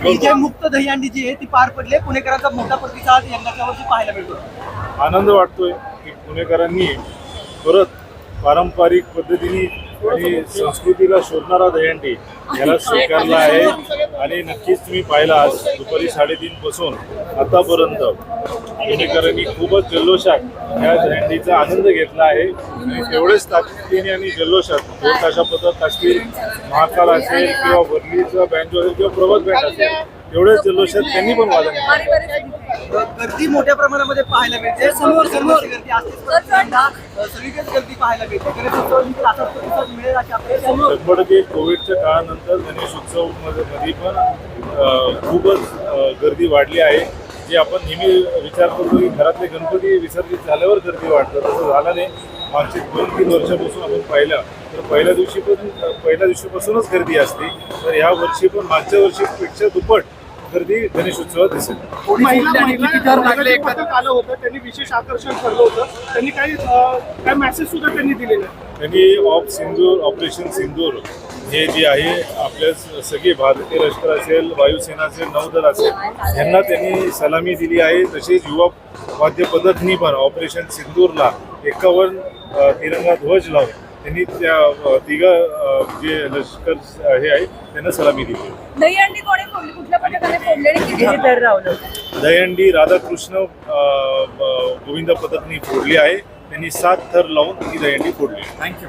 DJ मुक्त दहीहंडी जी आहे ती पार पडली. पुणेकरांचा मोठा प्रतिसाद यंदाच्या वर्षी पाहायला मिळतो. आनंद वाटतोय की पुणेकरांनी परत पारंपरिक पद्धतीने आणि संस्कृतीला शोधणारा दहीहंडी याला स्वीकारला आहे. आणि नक्कीच तुम्ही पाहिला आज दुपारी 3:30 पासून आतापर्यंत पुणेकरांनी खूपच जल्लोषात या दहीहंडीचा आनंद घेतला आहे. आणि तेवढेच ताकदीने आणि जल्लोषात ढोल ताशा पथक असतील, महाकाल असेल किंवा वर्लीचा बँजो असेल किंवा प्रभात बँड असेल, तेवढेच जल्लोषात त्यांनी पण वादन केलं. गर्दी मोठ्या प्रमाणामध्ये पाहायला मिळते. समोर गर्दी असते, सगळीकडेच गर्दी पाहायला मिळते. गणेशोत्सव देखील असाच प्रतिसाद मिळेल अशी अपेक्षा आहे. 100% कोविडच्या काळानंतर गणेशोत्सव मध्ये पण खूपच गर्दी वाढली आहे. जे आपण नेहमी विचार करतो की घरातले गणपती विसर्जित झाल्यावर गर्दी वाढतं, तसं झालं नाही. मागचे 2-3 वर्षापासून आपण पाहिलं तर पहिल्या दिवशीपासूनच गर्दी असते. तर ह्या वर्षी पण मागच्या वर्षीपेक्षा दुप्पट गर्दी गणेशोत्सवात दिसेल. आलं होतं, त्यांनी विशेष आकर्षण ठरलं होतं. त्यांनी काही मेसेज सुद्धा त्यांनी दिलेले. त्यांनी ऑपरेशन सिंदूर हे जे आहे आपल्या सगळे भारतीय लष्कर असेल, वायुसेना असेल, नौदल असेल यांना त्यांनी सलामी दिली आहे. तसेच युवा वाद्य पथकनी पण ऑपरेशन सिंदूरला 51 तिरंगा ध्वज लावून त्यांनी त्या जे लष्कर हे आहे त्यांना सलामी दिली. दहीहंडी कोणी फोडली, कुठल्या पथकाने फोडली आणि किती दर रावलं? दहीहंडी राधाकृष्ण गोविंद पथकनी फोडली आहे. त्यांनी 7 थर लावून ही दहीहंडी फोडली. थँक्यू.